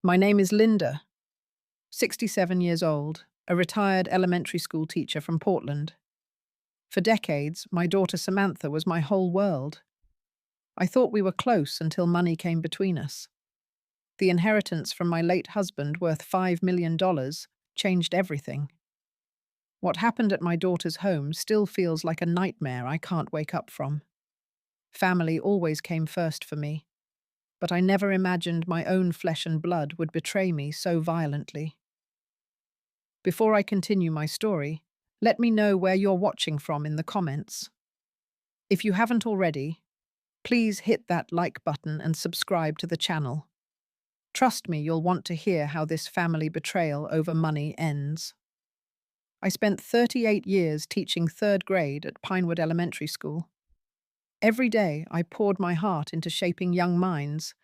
My name is Linda, 67 years old, a retired elementary school teacher from Portland. For decades, my daughter Samantha was my whole world. I thought we were close until money came between us. The inheritance from my late husband, worth $5 million, changed everything. What happened at my daughter's home still feels like a nightmare I can't wake up from. Family always came first for me, but I never imagined my own flesh and blood would betray me so violently. Before I continue my story, let me know where you're watching from in the comments. If you haven't already, please hit that like button and subscribe to the channel. Trust me, you'll want to hear how this family betrayal over money ends. I spent 38 years teaching third grade at Pinewood Elementary School. Every day I poured my heart into shaping young minds,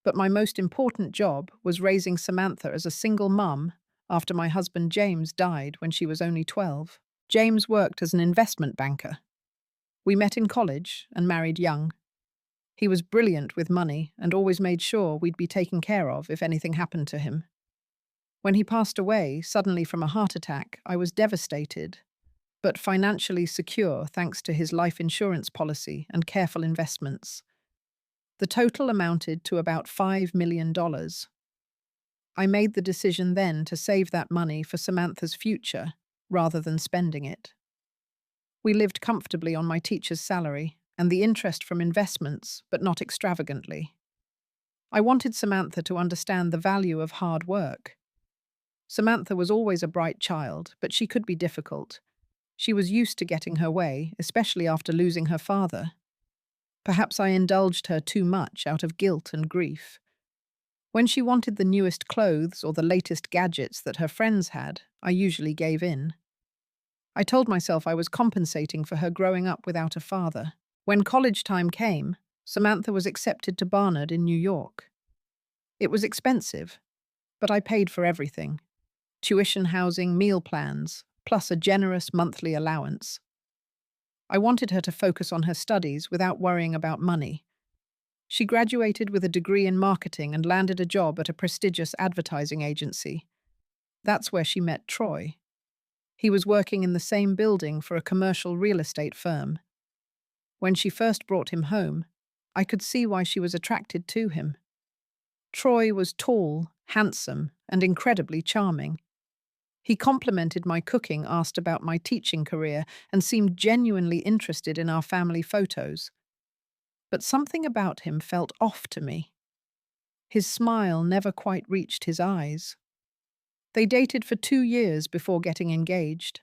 but my most important job was raising Samantha as a single mum after my husband James died when she was only 12. James worked as an investment banker. We met in college and married young. He was brilliant with money and always made sure we'd be taken care of if anything happened to him. When he passed away, suddenly from a heart attack, I was devastated, but financially secure thanks to his life insurance policy and careful investments. The total amounted to about $5 million. I made the decision then to save that money for Samantha's future rather than spending it. We lived comfortably on my teacher's salary and the interest from investments, but not extravagantly. I wanted Samantha to understand the value of hard work. Samantha was always a bright child, but she could be difficult. She was used to getting her way, especially after losing her father. Perhaps I indulged her too much out of guilt and grief. When she wanted the newest clothes or the latest gadgets that her friends had, I usually gave in. I told myself I was compensating for her growing up without a father. When college time came, Samantha was accepted to Barnard in New York. It was expensive, but I paid for everything: tuition, housing, meal plans, plus a generous monthly allowance. I wanted her to focus on her studies without worrying about money. She graduated with a degree in marketing and landed a job at a prestigious advertising agency. That's where she met Troy. He was working in the same building for a commercial real estate firm. When she first brought him home, I could see why she was attracted to him. Troy was tall, handsome, and incredibly charming. He complimented my cooking, asked about my teaching career, and seemed genuinely interested in our family photos. But something about him felt off to me. His smile never quite reached his eyes. They dated for 2 years before getting engaged.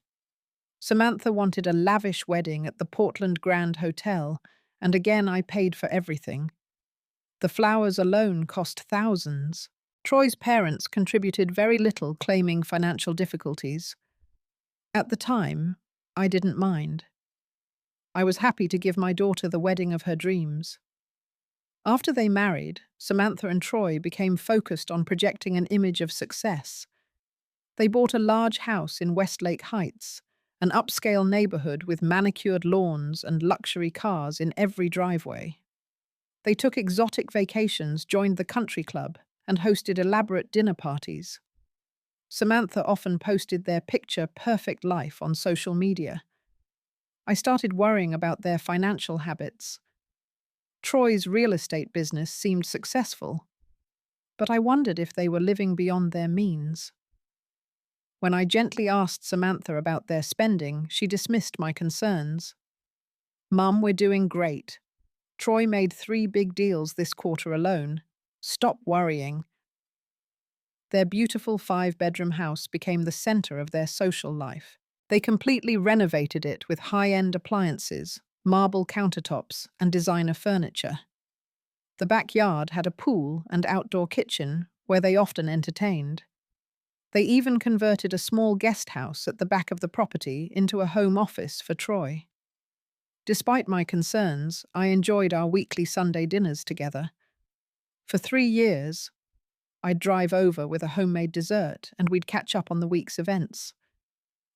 Samantha wanted a lavish wedding at the Portland Grand Hotel, and again I paid for everything. The flowers alone cost thousands. Troy's parents contributed very little, claiming financial difficulties. At the time, I didn't mind. I was happy to give my daughter the wedding of her dreams. After they married, Samantha and Troy became focused on projecting an image of success. They bought a large house in Westlake Heights, an upscale neighborhood with manicured lawns and luxury cars in every driveway. They took exotic vacations, joined the country club, and hosted elaborate dinner parties. Samantha often posted their picture-perfect life on social media. I started worrying about their financial habits. Troy's real estate business seemed successful, but I wondered if they were living beyond their means. When I gently asked Samantha about their spending, she dismissed my concerns. "Mum, we're doing great. Troy made 3 big deals this quarter alone. Stop worrying." Their beautiful 5-bedroom house became the center of their social life. They completely renovated it with high-end appliances, marble countertops, and designer furniture. The backyard had a pool and outdoor kitchen where they often entertained. They even converted a small guest house at the back of the property into a home office for Troy. Despite my concerns, I enjoyed our weekly Sunday dinners together. For 3 years, I'd drive over with a homemade dessert and we'd catch up on the week's events.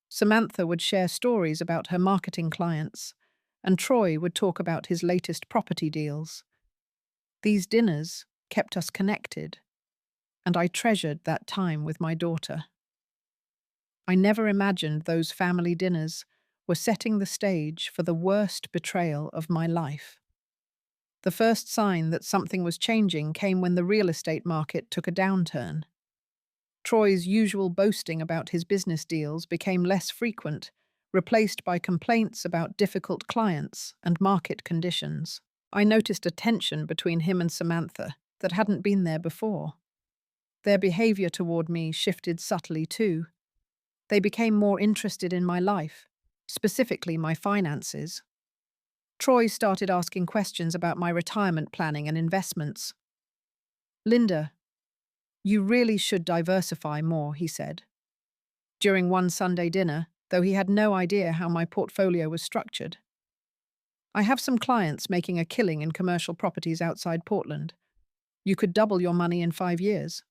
Samantha would share stories about her marketing clients, and Troy would talk about his latest property deals. These dinners kept us connected. and I treasured that time with my daughter. I never imagined those family dinners were setting the stage for the worst betrayal of my life. The first sign that something was changing came when the real estate market took a downturn. Troy's usual boasting about his business deals became less frequent, replaced by complaints about difficult clients and market conditions. I noticed a tension between him and Samantha that hadn't been there before. Their behavior toward me shifted subtly too. They became more interested in my life, specifically my finances. Troy started asking questions about my retirement planning and investments. "Linda, you really should diversify more," he said. During one Sunday dinner, though he had no idea how my portfolio was structured. "I have some clients making a killing in commercial properties outside Portland. You could double your money in 5 years."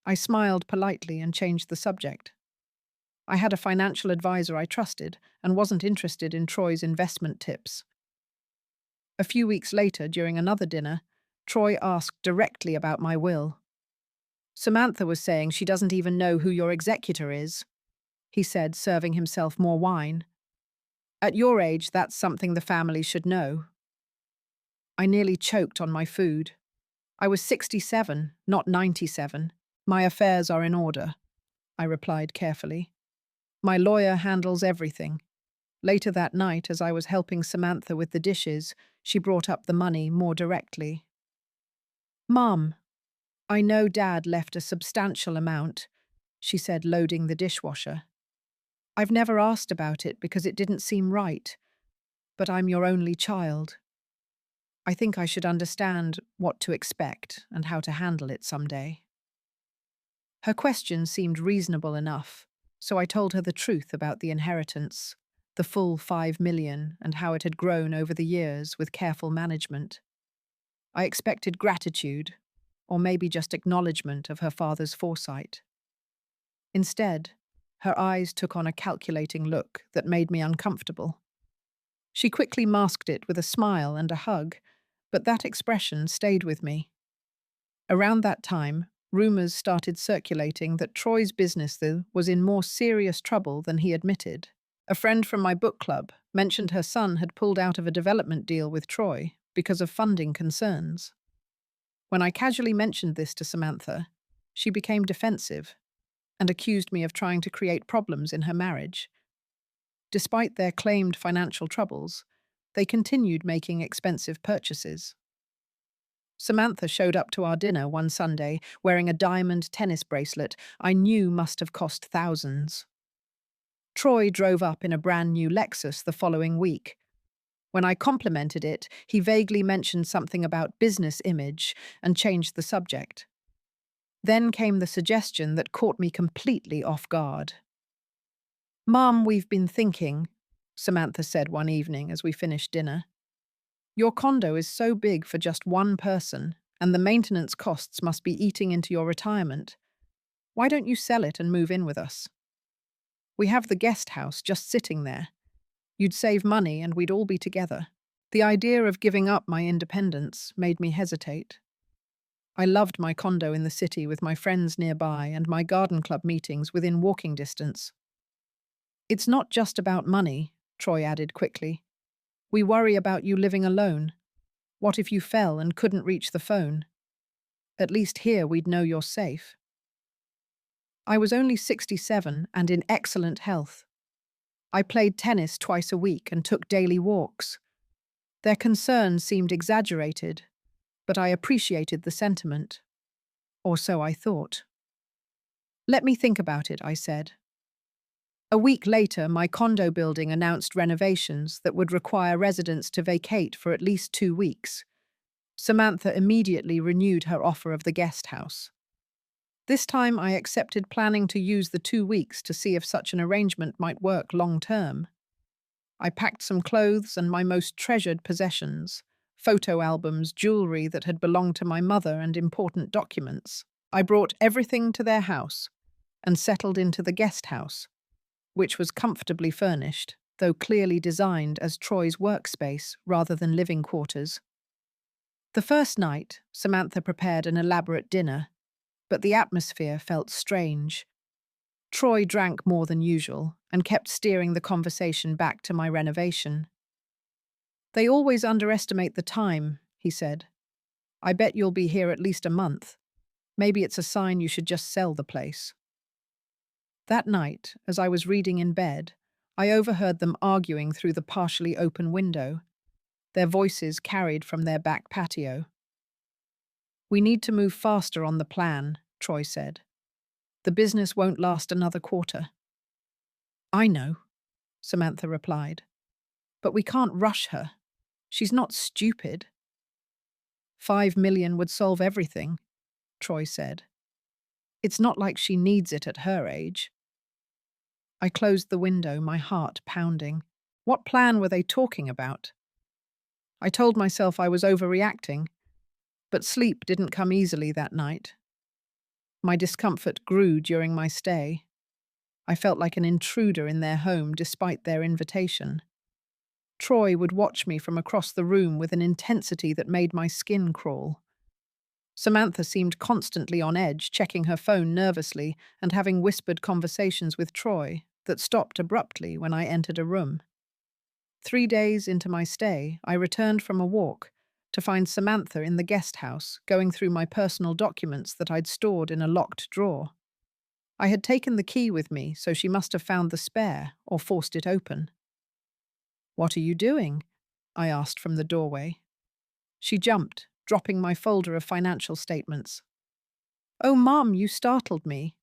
I smiled politely and changed the subject. I had a financial advisor I trusted and wasn't interested in Troy's investment tips. A few weeks later, during another dinner, Troy asked directly about my will. "Samantha was saying she doesn't even know who your executor is," he said, serving himself more wine. "At your age, that's something the family should know." I nearly choked on my food. I was 67, not 97. "My affairs are in order," I replied carefully. "My lawyer handles everything." Later that night, as I was helping Samantha with the dishes, she brought up the money more directly. "Mom, I know Dad left a substantial amount," she said, loading the dishwasher. "I've never asked about it because it didn't seem right, but I'm your only child. I think I should understand what to expect and how to handle it someday." Her question seemed reasonable enough, so I told her the truth about the inheritance, the full 5 million, and how it had grown over the years with careful management. I expected gratitude, or maybe just acknowledgement of her father's foresight. Instead, her eyes took on a calculating look that made me uncomfortable. She quickly masked it with a smile and a hug, but that expression stayed with me. Around that time, rumors started circulating that Troy's business, though, was in more serious trouble than he admitted. A friend from my book club mentioned her son had pulled out of a development deal with Troy because of funding concerns. When I casually mentioned this to Samantha, she became defensive and accused me of trying to create problems in her marriage. Despite their claimed financial troubles, they continued making expensive purchases. Samantha showed up to our dinner one Sunday wearing a diamond tennis bracelet I knew must have cost thousands. Troy drove up in a brand new Lexus the following week. When I complimented it, he vaguely mentioned something about business image and changed the subject. Then came the suggestion that caught me completely off guard. "Mom, we've been thinking," Samantha said one evening as we finished dinner. "Your condo is so big for just one person, and the maintenance costs must be eating into your retirement. Why don't you sell it and move in with us? We have the guest house just sitting there. You'd save money and we'd all be together." The idea of giving up my independence made me hesitate. I loved my condo in the city with my friends nearby and my garden club meetings within walking distance. "It's not just about money," Troy added quickly. "We worry about you living alone. What if you fell and couldn't reach the phone? At least here we'd know you're safe." I was only 67 and in excellent health. I played tennis twice a week and took daily walks. Their concerns seemed exaggerated, but I appreciated the sentiment. Or so I thought. "Let me think about it," I said. A week later, my condo building announced renovations that would require residents to vacate for at least 2 weeks. Samantha immediately renewed her offer of the guest house. This time I accepted, planning to use the 2 weeks to see if such an arrangement might work long term. I packed some clothes and my most treasured possessions, photo albums, jewelry that had belonged to my mother, and important documents. I brought everything to their house and settled into the guest house, which was comfortably furnished, though clearly designed as Troy's workspace rather than living quarters. The first night, Samantha prepared an elaborate dinner, but the atmosphere felt strange. Troy drank more than usual and kept steering the conversation back to my renovation. "They always underestimate the time," he said. "I bet you'll be here at least a month. Maybe it's a sign you should just sell the place." That night, as I was reading in bed, I overheard them arguing through the partially open window, their voices carried from their back patio. "We need to move faster on the plan," Troy said. "The business won't last another quarter." "I know," Samantha replied. "But we can't rush her. She's not stupid." "5 million would solve everything," Troy said. "It's not like she needs it at her age." I closed the window, my heart pounding. What plan were they talking about? I told myself I was overreacting, but sleep didn't come easily that night. My discomfort grew during my stay. I felt like an intruder in their home despite their invitation. Troy would watch me from across the room with an intensity that made my skin crawl. Samantha seemed constantly on edge, checking her phone nervously and having whispered conversations with Troy that stopped abruptly when I entered a room. 3 days into my stay, I returned from a walk to find Samantha in the guest house, going through my personal documents that I'd stored in a locked drawer. I had taken the key with me, so she must have found the spare or forced it open. "What are you doing?" I asked from the doorway. She jumped, dropping my folder of financial statements. "Oh, Mom, you startled me.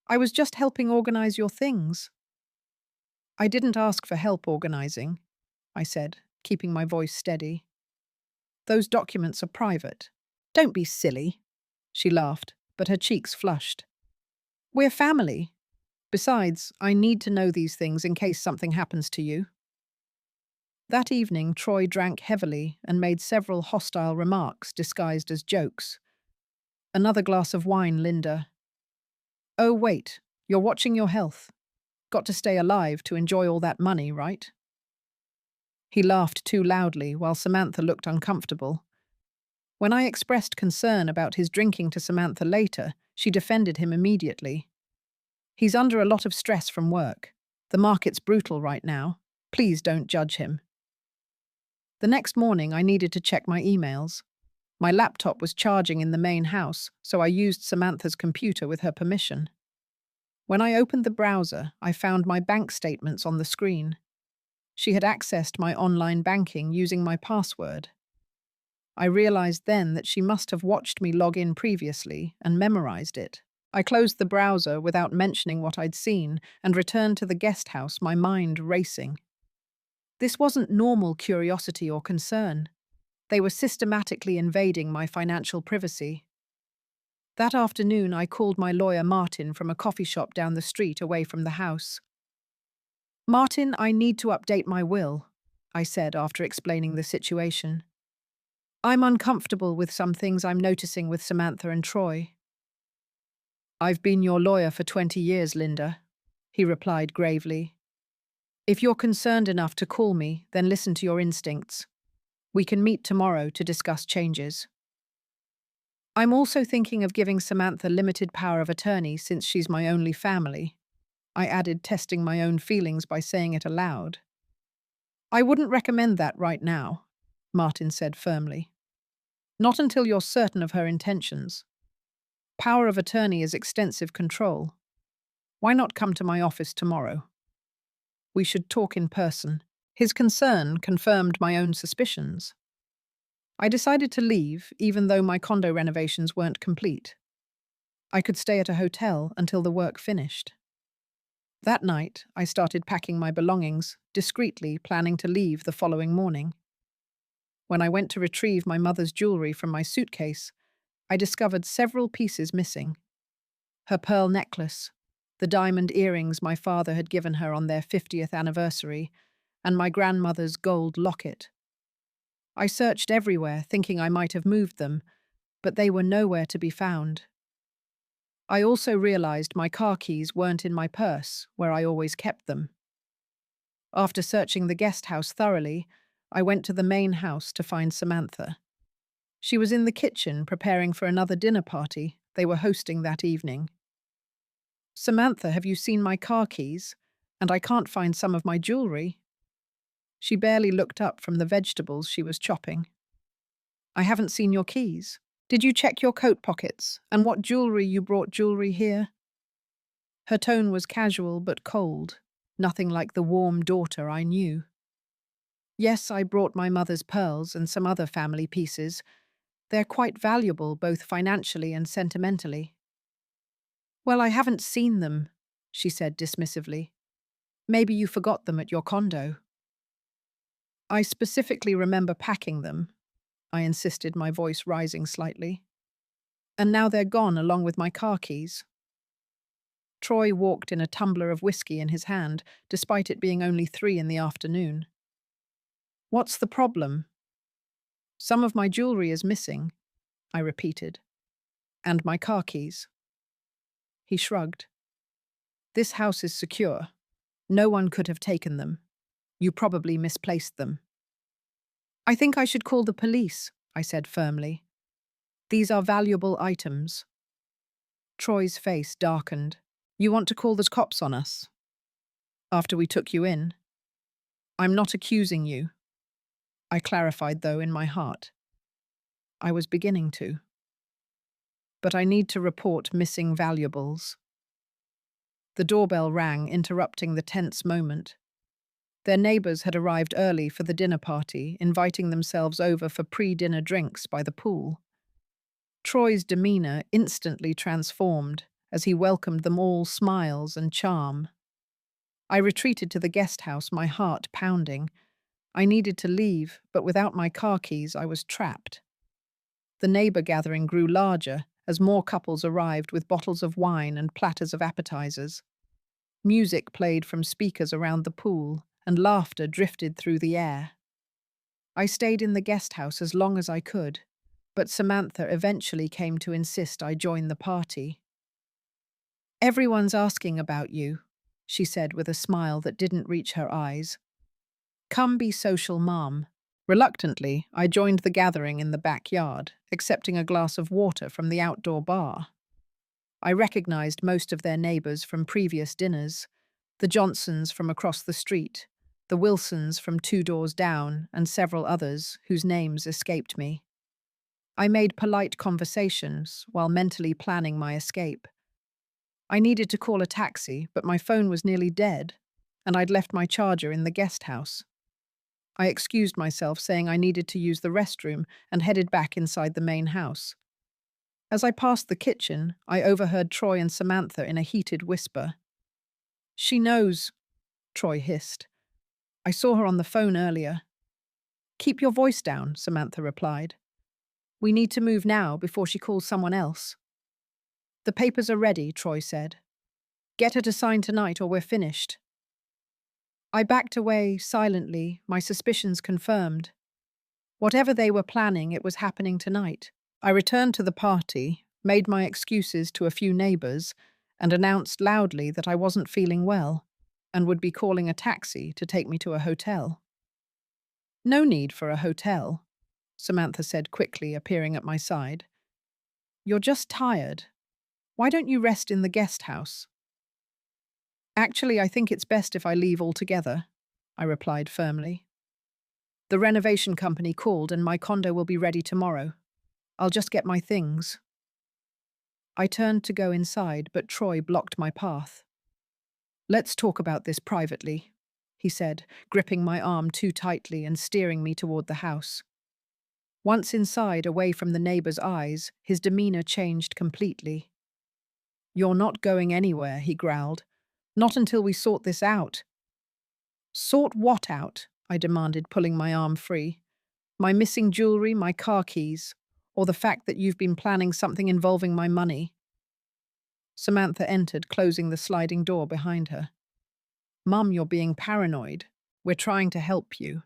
I was just helping organize your things." "I didn't ask for help organizing," I said, keeping my voice steady. "Those documents are private." "Don't be silly," she laughed, but her cheeks flushed. "We're family. Besides, I need to know these things in case something happens to you." That evening, Troy drank heavily and made several hostile remarks disguised as jokes. "Another glass of wine, Linda." "Oh, wait, you're watching your health. Got to stay alive to enjoy all that money, right?" He laughed too loudly while Samantha looked uncomfortable. When I expressed concern about his drinking to Samantha later, she defended him immediately. "He's under a lot of stress from work. The market's brutal right now. Please don't judge him." The next morning, I needed to check my emails. My laptop was charging in the main house, so I used Samantha's computer with her permission. When I opened the browser, I found my bank statements on the screen. She had accessed my online banking using my password. I realized then that she must have watched me log in previously and memorized it. I closed the browser without mentioning what I'd seen and returned to the guest house, my mind racing. This wasn't normal curiosity or concern. They were systematically invading my financial privacy. That afternoon, I called my lawyer Martin from a coffee shop down the street away from the house. "Martin, I need to update my will," I said after explaining the situation. "I'm uncomfortable with some things I'm noticing with Samantha and Troy." "I've been your lawyer for 20 years, Linda," he replied gravely. "If you're concerned enough to call me, then listen to your instincts. We can meet tomorrow to discuss changes." "I'm also thinking of giving Samantha limited power of attorney since she's my only family," I added, testing my own feelings by saying it aloud. "I wouldn't recommend that right now," Martin said firmly. "Not until you're certain of her intentions. Power of attorney is extensive control. Why not come to my office tomorrow? We should talk in person." His concern confirmed my own suspicions. I decided to leave, even though my condo renovations weren't complete. I could stay at a hotel until the work finished. That night, I started packing my belongings, discreetly planning to leave the following morning. When I went to retrieve my mother's jewelry from my suitcase, I discovered several pieces missing. Her pearl necklace, the diamond earrings my father had given her on their 50th anniversary, and my grandmother's gold locket. I searched everywhere, thinking I might have moved them, but they were nowhere to be found. I also realized my car keys weren't in my purse, where I always kept them. After searching the guest house thoroughly, I went to the main house to find Samantha. She was in the kitchen preparing for another dinner party, They were hosting that evening. "Samantha, have you seen my car keys? And I can't find some of my jewelry." She barely looked up from the vegetables she was chopping. "I haven't seen your keys. Did you check your coat pockets? And what jewelry you brought jewelry here?" Her tone was casual but cold, nothing like the warm daughter I knew. "Yes, I brought my mother's pearls and some other family pieces. They're quite valuable both financially and sentimentally." "Well, I haven't seen them," she said dismissively. "Maybe you forgot them at your condo." "I specifically remember packing them," I insisted, my voice rising slightly. "And now they're gone along with my car keys." Troy walked in a tumbler of whiskey in his hand, despite it being only 3 in the afternoon. "What's the problem?" "Some of my jewelry is missing," I repeated. "And my car keys." He shrugged. "This house is secure. No one could have taken them. You probably misplaced them." "I think I should call the police," I said firmly. "These are valuable items." Troy's face darkened. "You want to call the cops on us? After we took you in?" "I'm not accusing you," I clarified, though, in my heart. I was beginning to. "But I need to report missing valuables." The doorbell rang, interrupting the tense moment. Their neighbors had arrived early for the dinner party, inviting themselves over for pre-dinner drinks by the pool. Troy's demeanor instantly transformed as he welcomed them all, smiles and charm. I retreated to the guest house, my heart pounding. I needed to leave, but without my car keys, I was trapped. The neighbor gathering grew larger as more couples arrived with bottles of wine and platters of appetizers. Music played from speakers around the pool, and laughter drifted through the air. I stayed in the guest house as long as I could, but Samantha eventually came to insist I join the party. "Everyone's asking about you," she said with a smile that didn't reach her eyes. "Come be social, Mom." Reluctantly, I joined the gathering in the backyard, accepting a glass of water from the outdoor bar. I recognized most of their neighbors from previous dinners: the Johnsons from across the street, the Wilsons from 2 doors down, and several others whose names escaped me. I made polite conversations while mentally planning my escape. I needed to call a taxi, but my phone was nearly dead, and I'd left my charger in the guest house. I excused myself, saying I needed to use the restroom, and headed back inside the main house. As I passed the kitchen, I overheard Troy and Samantha in a heated whisper. "She knows," Troy hissed. "I saw her on the phone earlier." "Keep your voice down," Samantha replied. "We need to move now before she calls someone else." "The papers are ready," Troy said. "Get her to sign tonight or we're finished." I backed away silently, my suspicions confirmed. Whatever they were planning, it was happening tonight. I returned to the party, made my excuses to a few neighbors, and announced loudly that I wasn't feeling well and would be calling a taxi to take me to a hotel. "No need for a hotel," Samantha said quickly, appearing at my side. "You're just tired. Why don't you rest in the guest house?" "Actually, I think it's best if I leave altogether," I replied firmly. "The renovation company called and my condo will be ready tomorrow. I'll just get my things." I turned to go inside, but Troy blocked my path. "Let's talk about this privately," he said, gripping my arm too tightly and steering me toward the house. Once inside, away from the neighbor's eyes, his demeanor changed completely. "You're not going anywhere," he growled. "Not until we sort this out." "Sort what out?" I demanded, pulling my arm free. "My missing jewelry, my car keys, or the fact that you've been planning something involving my money?" Samantha entered, closing the sliding door behind her. "Mum, you're being paranoid. We're trying to help you."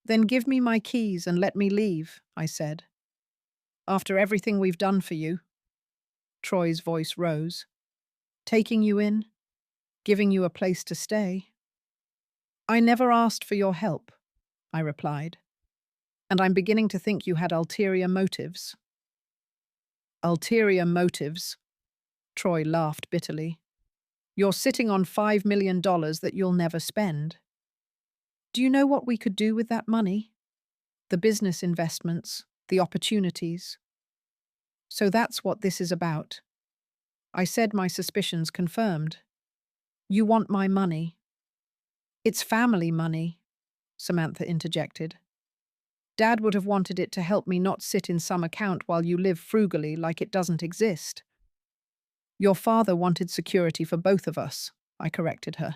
"Then give me my keys and let me leave," I said. "After everything we've done for you." Troy's voice rose. "Taking you in, giving you a place to stay." "I never asked for your help," I replied. "And I'm beginning to think you had ulterior motives." Ulterior motives. Troy laughed bitterly. You're sitting on $5 million that you'll never spend. Do you know what we could do with that money? The business investments, the opportunities. So that's what this is about. I said my suspicions confirmed. You want my money. It's family money, Samantha interjected. Dad would have wanted it to help me not sit in some account while you live frugally like it doesn't exist. Your father wanted security for both of us, I corrected her.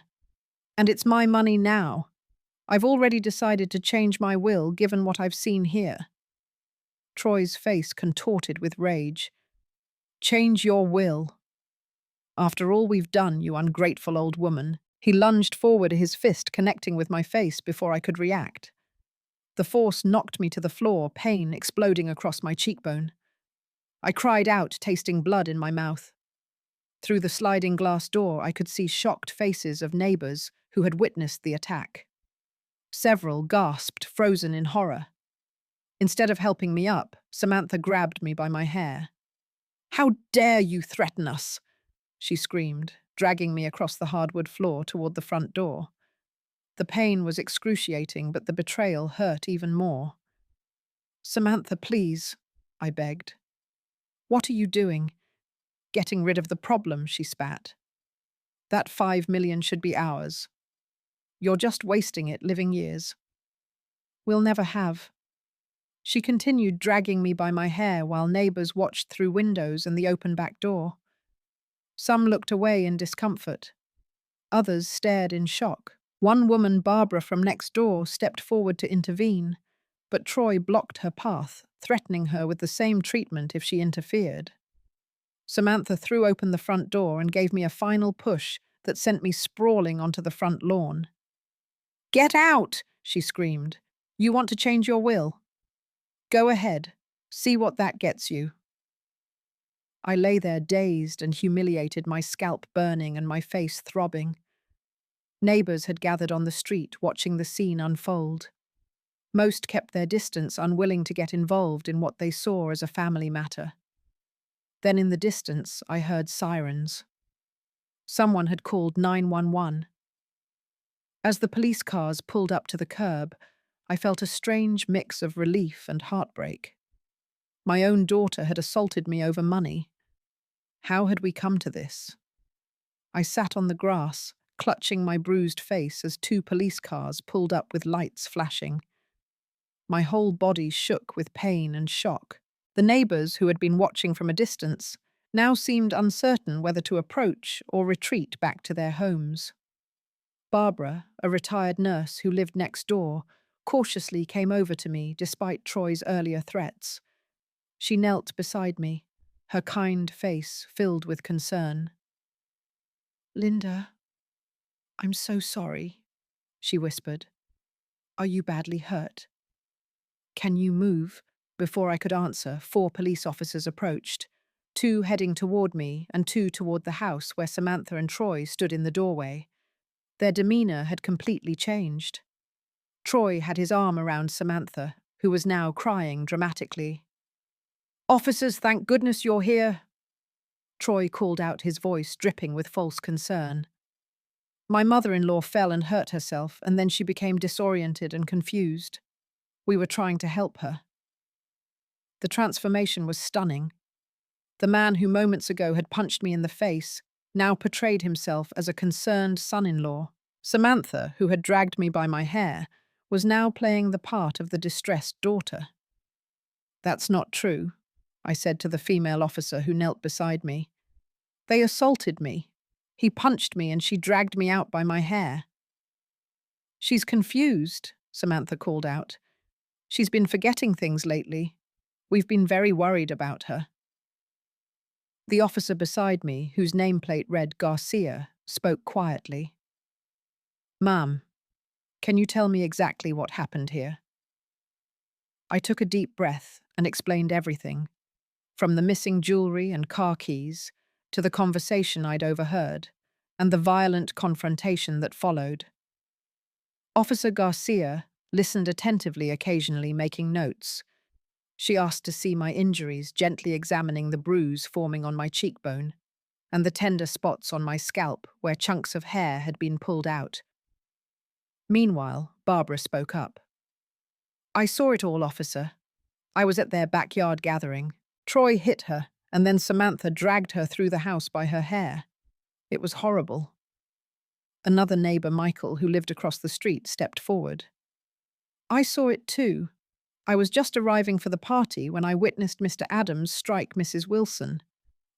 And it's my money now. I've already decided to change my will given what I've seen here. Troy's face contorted with rage. Change your will. After all we've done, you ungrateful old woman. He lunged forward, his fist connecting with my face before I could react. The force knocked me to the floor, pain exploding across my cheekbone. I cried out, tasting blood in my mouth. Through the sliding glass door, I could see shocked faces of neighbors who had witnessed the attack. Several gasped, frozen in horror. Instead of helping me up, Samantha grabbed me by my hair. How dare you threaten us? She screamed, dragging me across the hardwood floor toward the front door. The pain was excruciating, but the betrayal hurt even more. Samantha, please, I begged. What are you doing? Getting rid of the problem, she spat. That $5 million should be ours. You're just wasting it, living years. We'll never have. She continued dragging me by my hair while neighbors watched through windows and the open back door. Some looked away in discomfort. Others stared in shock. One woman, Barbara from next door, stepped forward to intervene, but Troy blocked her path, threatening her with the same treatment if she interfered. Samantha threw open the front door and gave me a final push that sent me sprawling onto the front lawn. Get out, she screamed. You want to change your will? Go ahead. See what that gets you. I lay there dazed and humiliated, my scalp burning and my face throbbing. Neighbors had gathered on the street, watching the scene unfold. Most kept their distance, unwilling to get involved in what they saw as a family matter. Then in the distance, I heard sirens. Someone had called 911. As the police cars pulled up to the curb, I felt a strange mix of relief and heartbreak. My own daughter had assaulted me over money. How had we come to this? I sat on the grass, clutching my bruised face as 2 police cars pulled up with lights flashing. My whole body shook with pain and shock. The neighbors, who had been watching from a distance, now seemed uncertain whether to approach or retreat back to their homes. Barbara, a retired nurse who lived next door, cautiously came over to me despite Troy's earlier threats. She knelt beside me, her kind face filled with concern. Linda, I'm so sorry, she whispered. Are you badly hurt? Can you move? Before I could answer, 4 police officers approached, 2 heading toward me and 2 toward the house where Samantha and Troy stood in the doorway. Their demeanor had completely changed. Troy had his arm around Samantha, who was now crying dramatically. Officers, thank goodness you're here, Troy called out, his voice dripping with false concern. My mother-in-law fell and hurt herself, and then she became disoriented and confused. We were trying to help her. The transformation was stunning. The man who moments ago had punched me in the face now portrayed himself as a concerned son-in-law. Samantha, who had dragged me by my hair, was now playing the part of the distressed daughter. That's not true, I said to the female officer who knelt beside me. They assaulted me. He punched me and she dragged me out by my hair. She's confused, Samantha called out. She's been forgetting things lately. We've been very worried about her. The officer beside me, whose nameplate read Garcia, spoke quietly. Ma'am, can you tell me exactly what happened here? I took a deep breath and explained everything, from the missing jewelry and car keys to the conversation I'd overheard and the violent confrontation that followed. Officer Garcia listened attentively, occasionally making notes. She asked to see my injuries, gently examining the bruise forming on my cheekbone and the tender spots on my scalp where chunks of hair had been pulled out. Meanwhile, Barbara spoke up. I saw it all, officer. I was at their backyard gathering. Troy hit her, and then Samantha dragged her through the house by her hair. It was horrible. Another neighbor, Michael, who lived across the street, stepped forward. I saw it too. I was just arriving for the party when I witnessed Mr. Adams strike Mrs. Wilson.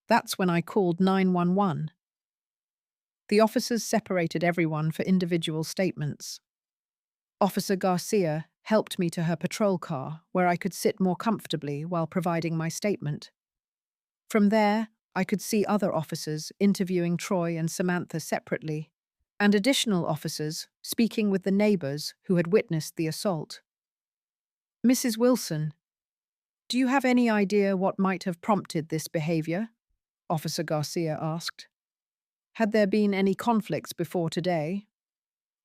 That's when I called 911. The officers separated everyone for individual statements. Officer Garcia helped me to her patrol car, where I could sit more comfortably while providing my statement. From there, I could see other officers interviewing Troy and Samantha separately, and additional officers speaking with the neighbors who had witnessed the assault. Mrs. Wilson, do you have any idea what might have prompted this behavior? Officer Garcia asked. Had there been any conflicts before today?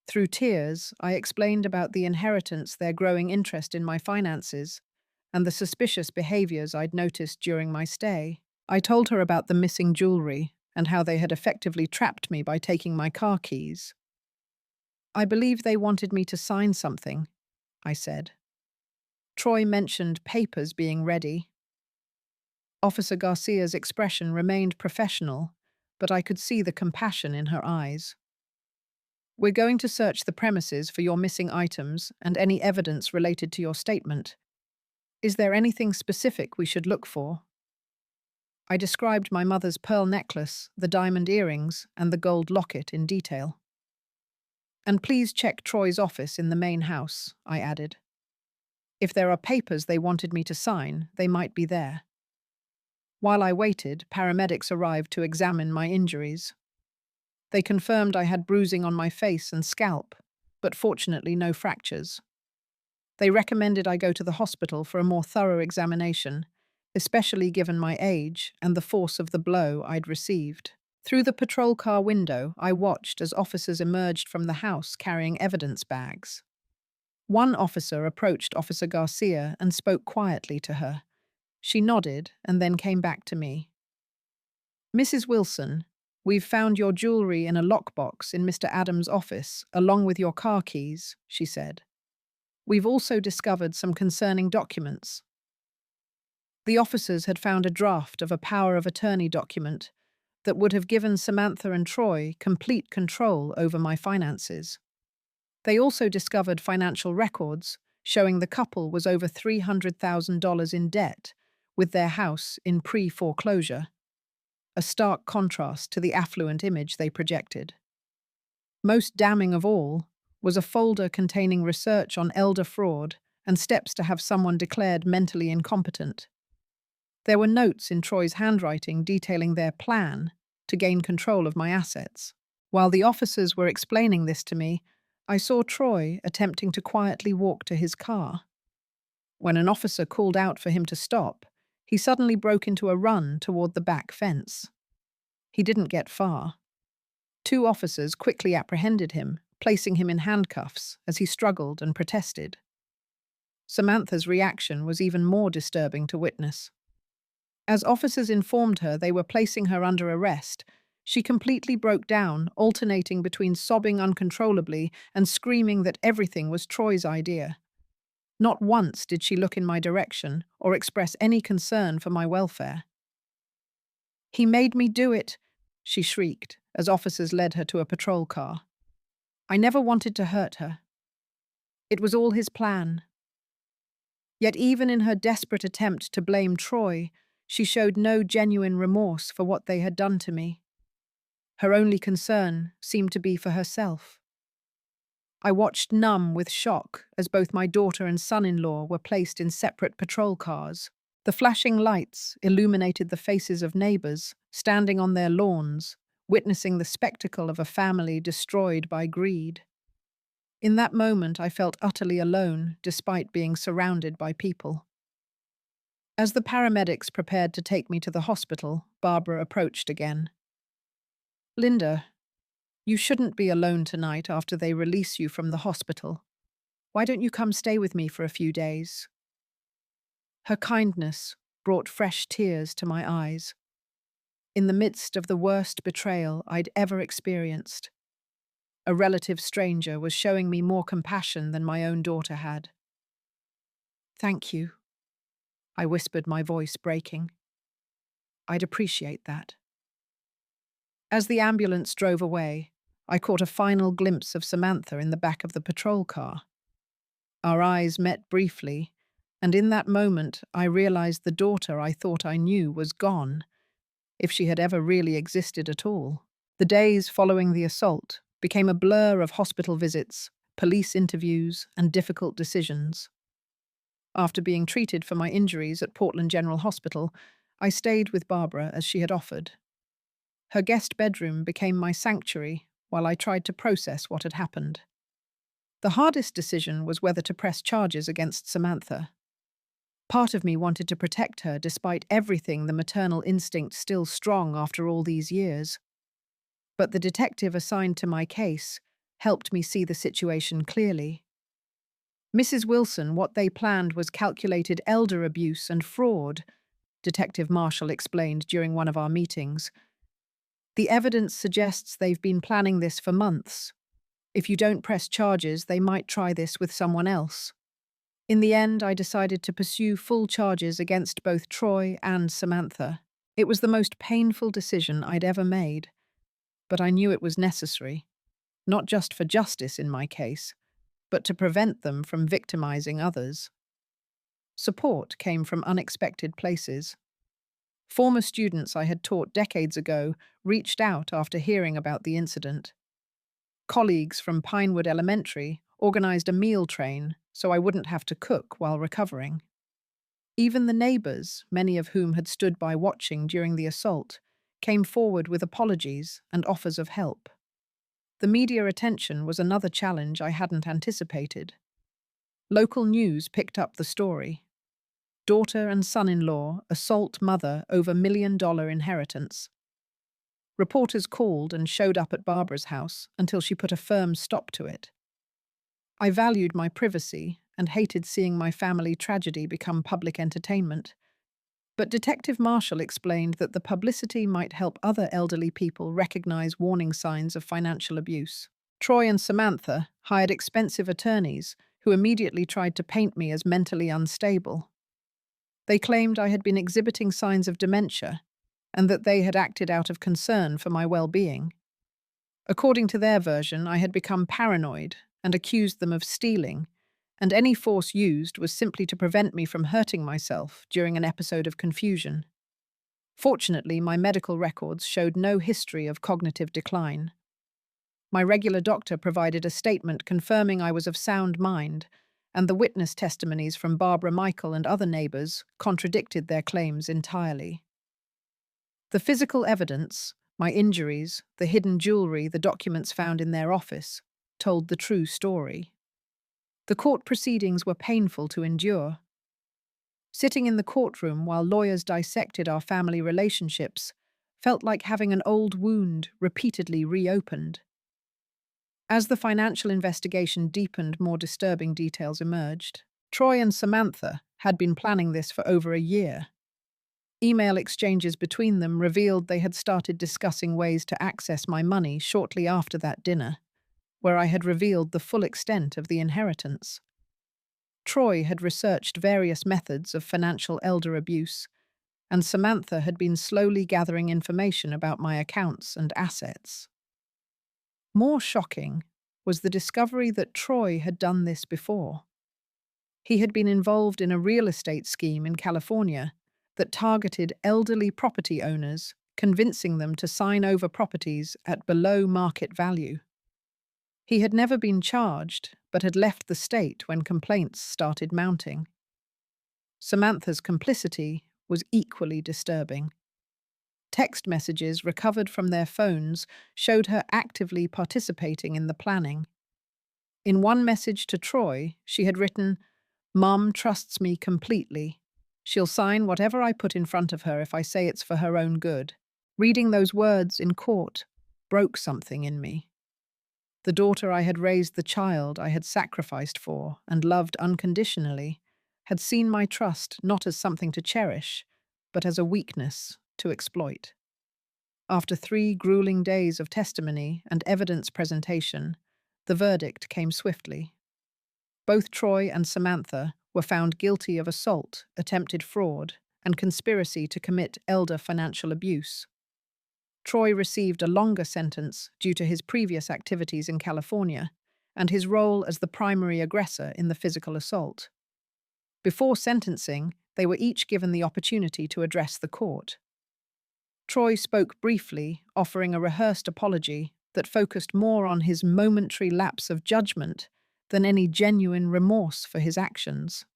Through tears, I explained about the inheritance, their growing interest in my finances, and the suspicious behaviors I'd noticed during my stay. I told her about the missing jewelry and how they had effectively trapped me by taking my car keys. I believe they wanted me to sign something, I said. Troy mentioned papers being ready. Officer Garcia's expression remained professional, but I could see the compassion in her eyes. We're going to search the premises for your missing items and any evidence related to your statement. Is there anything specific we should look for? I described my mother's pearl necklace, the diamond earrings, and the gold locket in detail. And please check Troy's office in the main house, I added. If there are papers they wanted me to sign, they might be there. While I waited, paramedics arrived to examine my injuries. They confirmed I had bruising on my face and scalp, but fortunately no fractures. They recommended I go to the hospital for a more thorough examination, especially given my age and the force of the blow I'd received. Through the patrol car window, I watched as officers emerged from the house carrying evidence bags. One officer approached Officer Garcia and spoke quietly to her. She nodded and then came back to me. Mrs. Wilson, we've found your jewelry in a lockbox in Mr. Adams' office, along with your car keys, she said. We've also discovered some concerning documents. The officers had found a draft of a power of attorney document that would have given Samantha and Troy complete control over my finances. They also discovered financial records showing the couple was over $300,000 in debt, with their house in pre-foreclosure, a stark contrast to the affluent image they projected. Most damning of all was a folder containing research on elder fraud and steps to have someone declared mentally incompetent. There were notes in Troy's handwriting detailing their plan to gain control of my assets. While the officers were explaining this to me, I saw Troy attempting to quietly walk to his car. When an officer called out for him to stop, he suddenly broke into a run toward the back fence. He didn't get far. Two officers quickly apprehended him, placing him in handcuffs as he struggled and protested. Samantha's reaction was even more disturbing to witness. As officers informed her they were placing her under arrest, she completely broke down, alternating between sobbing uncontrollably and screaming that everything was Troy's idea. Not once did she look in my direction or express any concern for my welfare. "He made me do it," she shrieked as officers led her to a patrol car. "I never wanted to hurt her. It was all his plan." Yet even in her desperate attempt to blame Troy, she showed no genuine remorse for what they had done to me. Her only concern seemed to be for herself. I watched numb with shock as both my daughter and son-in-law were placed in separate patrol cars. The flashing lights illuminated the faces of neighbors standing on their lawns, witnessing the spectacle of a family destroyed by greed. In that moment, I felt utterly alone, despite being surrounded by people. As the paramedics prepared to take me to the hospital, Barbara approached again. "Linda, you shouldn't be alone tonight after they release you from the hospital. Why don't you come stay with me for a few days?" Her kindness brought fresh tears to my eyes. In the midst of the worst betrayal I'd ever experienced, a relative stranger was showing me more compassion than my own daughter had. "Thank you," I whispered, my voice breaking. "I'd appreciate that." As the ambulance drove away, I caught a final glimpse of Samantha in the back of the patrol car. Our eyes met briefly, and in that moment I realized the daughter I thought I knew was gone, if she had ever really existed at all. The days following the assault became a blur of hospital visits, police interviews, and difficult decisions. After being treated for my injuries at Portland General Hospital, I stayed with Barbara as she had offered. Her guest bedroom became my sanctuary while I tried to process what had happened. The hardest decision was whether to press charges against Samantha. Part of me wanted to protect her despite everything, the maternal instinct still strong after all these years. But the detective assigned to my case helped me see the situation clearly. "Mrs. Wilson, what they planned was calculated elder abuse and fraud," Detective Marshall explained during one of our meetings. "The evidence suggests they've been planning this for months. If you don't press charges, they might try this with someone else." In the end, I decided to pursue full charges against both Troy and Samantha. It was the most painful decision I'd ever made, but I knew it was necessary, not just for justice in my case, but to prevent them from victimizing others. Support came from unexpected places. Former students I had taught decades ago reached out after hearing about the incident. Colleagues from Pinewood Elementary organized a meal train so I wouldn't have to cook while recovering. Even the neighbors, many of whom had stood by watching during the assault, came forward with apologies and offers of help. The media attention was another challenge I hadn't anticipated. Local news picked up the story. Daughter and son-in-law assault mother over $1 million inheritance. Reporters called and showed up at Barbara's house until she put a firm stop to it. I valued my privacy and hated seeing my family tragedy become public entertainment. But Detective Marshall explained that the publicity might help other elderly people recognize warning signs of financial abuse. Troy and Samantha hired expensive attorneys who immediately tried to paint me as mentally unstable. They claimed I had been exhibiting signs of dementia and that they had acted out of concern for my well-being. According to their version, I had become paranoid and accused them of stealing, and any force used was simply to prevent me from hurting myself during an episode of confusion. Fortunately, my medical records showed no history of cognitive decline. My regular doctor provided a statement confirming I was of sound mind, and the witness testimonies from Barbara, Michael, and other neighbors contradicted their claims entirely. The physical evidence, my injuries, the hidden jewelry, the documents found in their office, told the true story. The court proceedings were painful to endure. Sitting in the courtroom while lawyers dissected our family relationships felt like having an old wound repeatedly reopened. As the financial investigation deepened, more disturbing details emerged. Troy and Samantha had been planning this for over a year. Email exchanges between them revealed they had started discussing ways to access my money shortly after that dinner, where I had revealed the full extent of the inheritance. Troy had researched various methods of financial elder abuse, and Samantha had been slowly gathering information about my accounts and assets. More shocking was the discovery that Troy had done this before. He had been involved in a real estate scheme in California that targeted elderly property owners, convincing them to sign over properties at below market value. He had never been charged, but had left the state when complaints started mounting. Samantha's complicity was equally disturbing. Text messages recovered from their phones showed her actively participating in the planning. In one message to Troy, she had written, "Mom trusts me completely. She'll sign whatever I put in front of her if I say it's for her own good." Reading those words in court broke something in me. The daughter I had raised, the child I had sacrificed for and loved unconditionally, had seen my trust not as something to cherish, but as a weakness to exploit. After 3 grueling days of testimony and evidence presentation, the verdict came swiftly. Both Troy and Samantha were found guilty of assault, attempted fraud, and conspiracy to commit elder financial abuse. Troy received a longer sentence due to his previous activities in California and his role as the primary aggressor in the physical assault. Before sentencing, they were each given the opportunity to address the court. Troy spoke briefly, offering a rehearsed apology that focused more on his momentary lapse of judgment than any genuine remorse for his actions.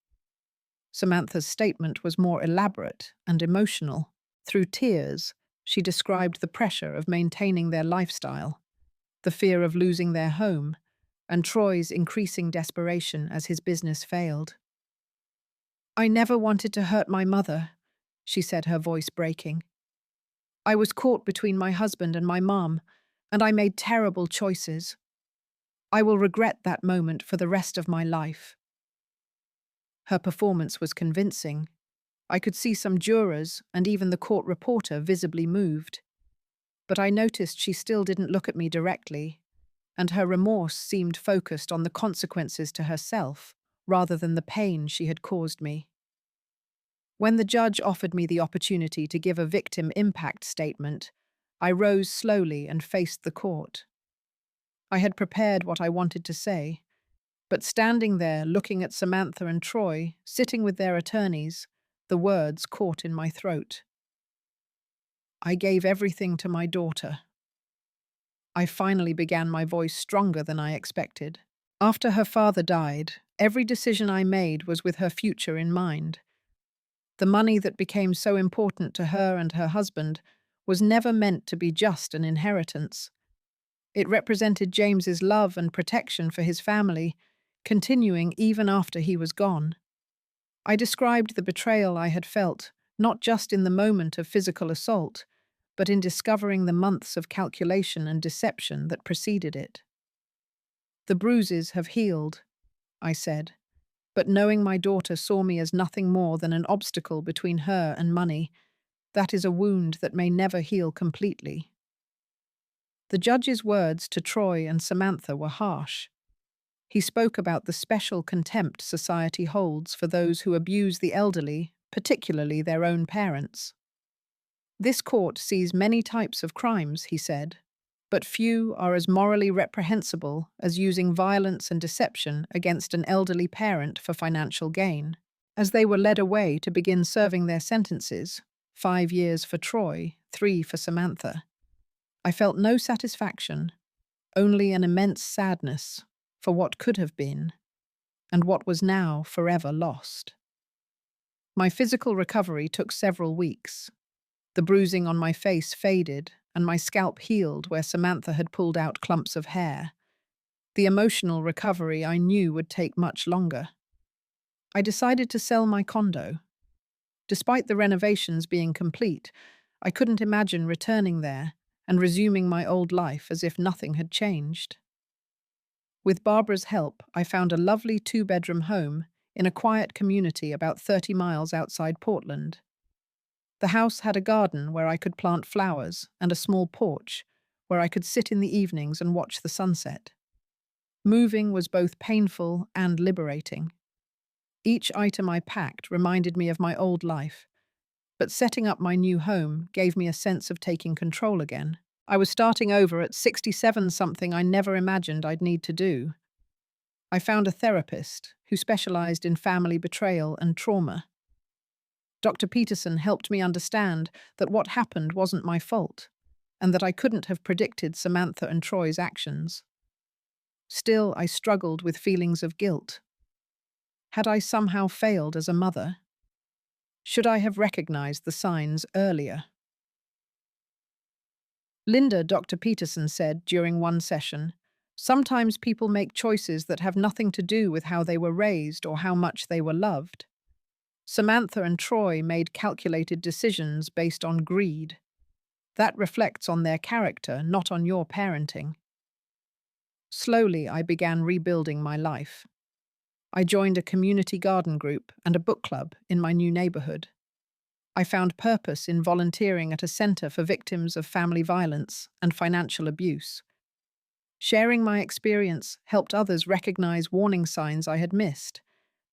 Samantha's statement was more elaborate and emotional. Through tears, she described the pressure of maintaining their lifestyle, the fear of losing their home, and Troy's increasing desperation as his business failed. "I never wanted to hurt my mother," she said, her voice breaking. "I was caught between my husband and my mom, and I made terrible choices. I will regret that moment for the rest of my life." Her performance was convincing. I could see some jurors and even the court reporter visibly moved. But I noticed she still didn't look at me directly, and her remorse seemed focused on the consequences to herself rather than the pain she had caused me. When the judge offered me the opportunity to give a victim impact statement, I rose slowly and faced the court. I had prepared what I wanted to say, but standing there looking at Samantha and Troy, sitting with their attorneys, the words caught in my throat. "I gave everything to my daughter." I finally began, my voice stronger than I expected. After her father died, every decision I made was with her future in mind. The money that became so important to her and her husband was never meant to be just an inheritance. It represented James's love and protection for his family, continuing even after he was gone. I described the betrayal I had felt, not just in the moment of physical assault, but in discovering the months of calculation and deception that preceded it. "The bruises have healed," I said, "but knowing my daughter saw me as nothing more than an obstacle between her and money, that is a wound that may never heal completely." The judge's words to Troy and Samantha were harsh. He spoke about the special contempt society holds for those who abuse the elderly, particularly their own parents. "This court sees many types of crimes," he said, "but few are as morally reprehensible as using violence and deception against an elderly parent for financial gain." As they were led away to begin serving their sentences, 5 years for Troy, 3 for Samantha, I felt no satisfaction, only an immense sadness for what could have been and what was now forever lost. My physical recovery took several weeks. The bruising on my face faded, and my scalp healed where Samantha had pulled out clumps of hair. The emotional recovery I knew would take much longer. I decided to sell my condo. Despite the renovations being complete, I couldn't imagine returning there and resuming my old life as if nothing had changed. With Barbara's help, I found a lovely 2-bedroom home in a quiet community about 30 miles outside Portland. The house had a garden where I could plant flowers and a small porch where I could sit in the evenings and watch the sunset. Moving was both painful and liberating. Each item I packed reminded me of my old life, but setting up my new home gave me a sense of taking control again. I was starting over at 67, something I never imagined I'd need to do. I found a therapist who specialized in family betrayal and trauma. Dr. Peterson helped me understand that what happened wasn't my fault, and that I couldn't have predicted Samantha and Troy's actions. Still, I struggled with feelings of guilt. Had I somehow failed as a mother? Should I have recognized the signs earlier? Linda, Dr. Peterson said during one session, "Sometimes people make choices that have nothing to do with how they were raised or how much they were loved. Samantha and Troy made calculated decisions based on greed. That reflects on their character, not on your parenting." Slowly, I began rebuilding my life. I joined a community garden group and a book club in my new neighborhood. I found purpose in volunteering at a center for victims of family violence and financial abuse. Sharing my experience helped others recognize warning signs I had missed,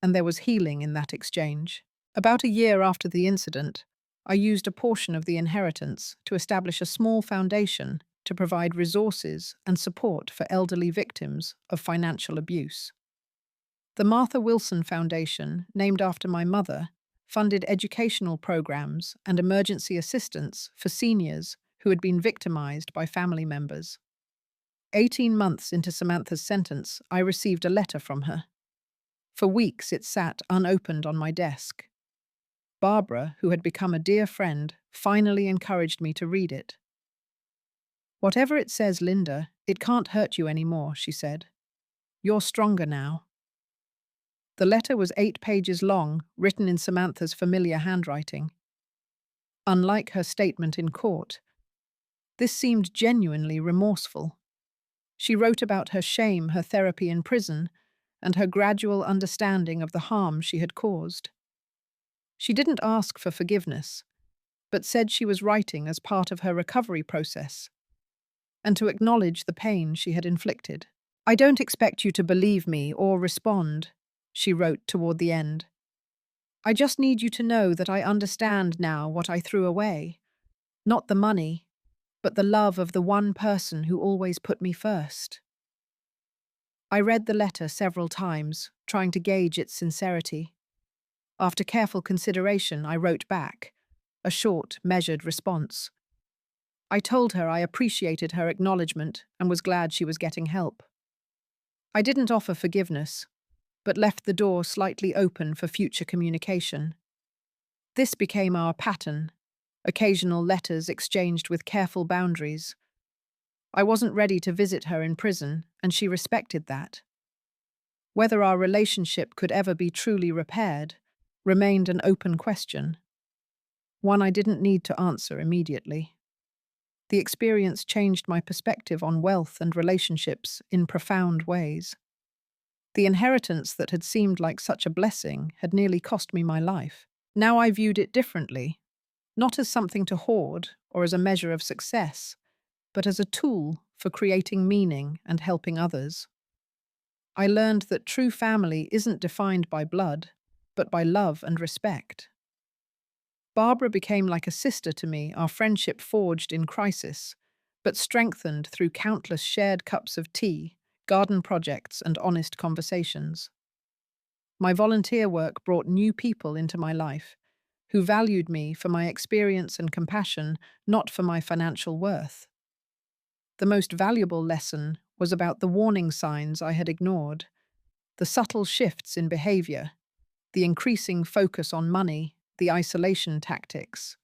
and there was healing in that exchange. About a year after the incident, I used a portion of the inheritance to establish a small foundation to provide resources and support for elderly victims of financial abuse. The Martha Wilson Foundation, named after my mother, funded educational programs and emergency assistance for seniors who had been victimized by family members. 18 months into Samantha's sentence, I received a letter from her. For weeks it sat unopened on my desk. Barbara, who had become a dear friend, finally encouraged me to read it. "Whatever it says, Linda, it can't hurt you anymore," she said. "You're stronger now." The letter was 8 pages long, written in Samantha's familiar handwriting. Unlike her statement in court, this seemed genuinely remorseful. She wrote about her shame, her therapy in prison, and her gradual understanding of the harm she had caused. She didn't ask for forgiveness, but said she was writing as part of her recovery process, and to acknowledge the pain she had inflicted. "I don't expect you to believe me or respond," she wrote toward the end. "I just need you to know that I understand now what I threw away. Not the money, but the love of the one person who always put me first." I read the letter several times, trying to gauge its sincerity. After careful consideration, I wrote back, a short, measured response. I told her I appreciated her acknowledgement and was glad she was getting help. I didn't offer forgiveness, but left the door slightly open for future communication. This became our pattern, occasional letters exchanged with careful boundaries. I wasn't ready to visit her in prison, and she respected that. Whether our relationship could ever be truly repaired remained an open question, one I didn't need to answer immediately. The experience changed my perspective on wealth and relationships in profound ways. The inheritance that had seemed like such a blessing had nearly cost me my life. Now I viewed it differently, not as something to hoard or as a measure of success, but as a tool for creating meaning and helping others. I learned that true family isn't defined by blood, but by love and respect. Barbara became like a sister to me, our friendship forged in crisis, but strengthened through countless shared cups of tea, garden projects, and honest conversations. My volunteer work brought new people into my life, who valued me for my experience and compassion, not for my financial worth. The most valuable lesson was about the warning signs I had ignored, the subtle shifts in behavior, the increasing focus on money, the isolation tactics.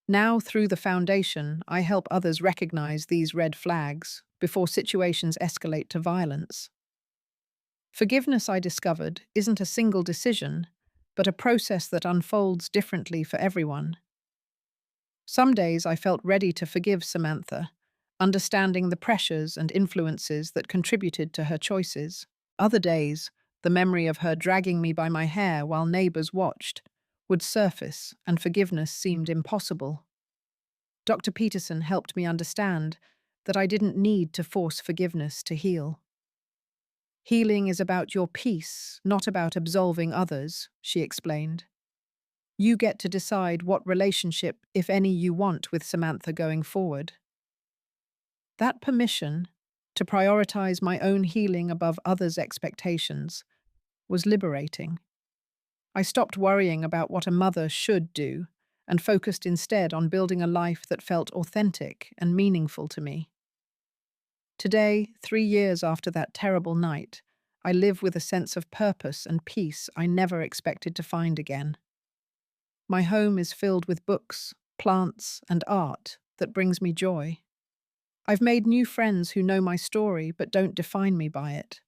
Now, through the foundation, I help others recognize these red flags before situations escalate to violence. Forgiveness, I discovered, isn't a single decision, but a process that unfolds differently for everyone. Some days I felt ready to forgive Samantha, understanding the pressures and influences that contributed to her choices. Other days, the memory of her dragging me by my hair while neighbors watched would surface, and forgiveness seemed impossible. Dr. Peterson helped me understand that I didn't need to force forgiveness to heal. "Healing is about your peace, not about absolving others," she explained. "You get to decide what relationship, if any, you want with Samantha going forward." That permission to prioritize my own healing above others' expectations was liberating. I stopped worrying about what a mother should do and focused instead on building a life that felt authentic and meaningful to me. Today, 3 years after that terrible night, I live with a sense of purpose and peace I never expected to find again. My home is filled with books, plants, and art that brings me joy. I've made new friends who know my story but don't define me by it.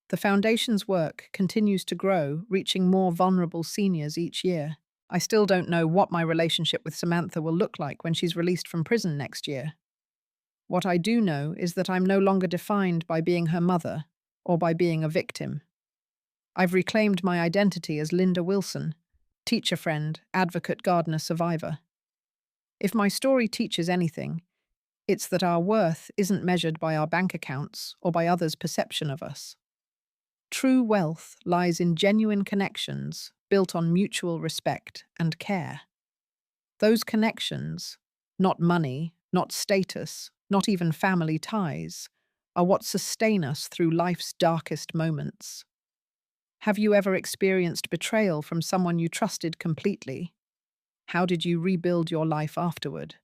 The Foundation's work continues to grow, reaching more vulnerable seniors each year. I still don't know what my relationship with Samantha will look like when she's released from prison next year. What I do know is that I'm no longer defined by being her mother or by being a victim. I've reclaimed my identity as Linda Wilson, teacher friend, advocate, gardener, survivor. If my story teaches anything, it's that our worth isn't measured by our bank accounts or by others' perception of us. True wealth lies in genuine connections built on mutual respect and care. Those connections, not money, not status, not even family ties, are what sustain us through life's darkest moments. Have you ever experienced betrayal from someone you trusted completely? How did you rebuild your life afterward?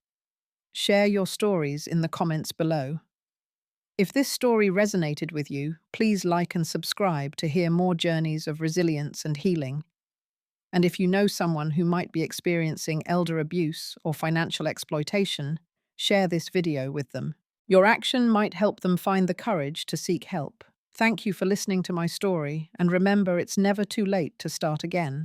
Share your stories in the comments below. If this story resonated with you, please like and subscribe to hear more journeys of resilience and healing. And if you know someone who might be experiencing elder abuse or financial exploitation, share this video with them. Your action might help them find the courage to seek help. Thank you for listening to my story, and remember, it's never too late to start again.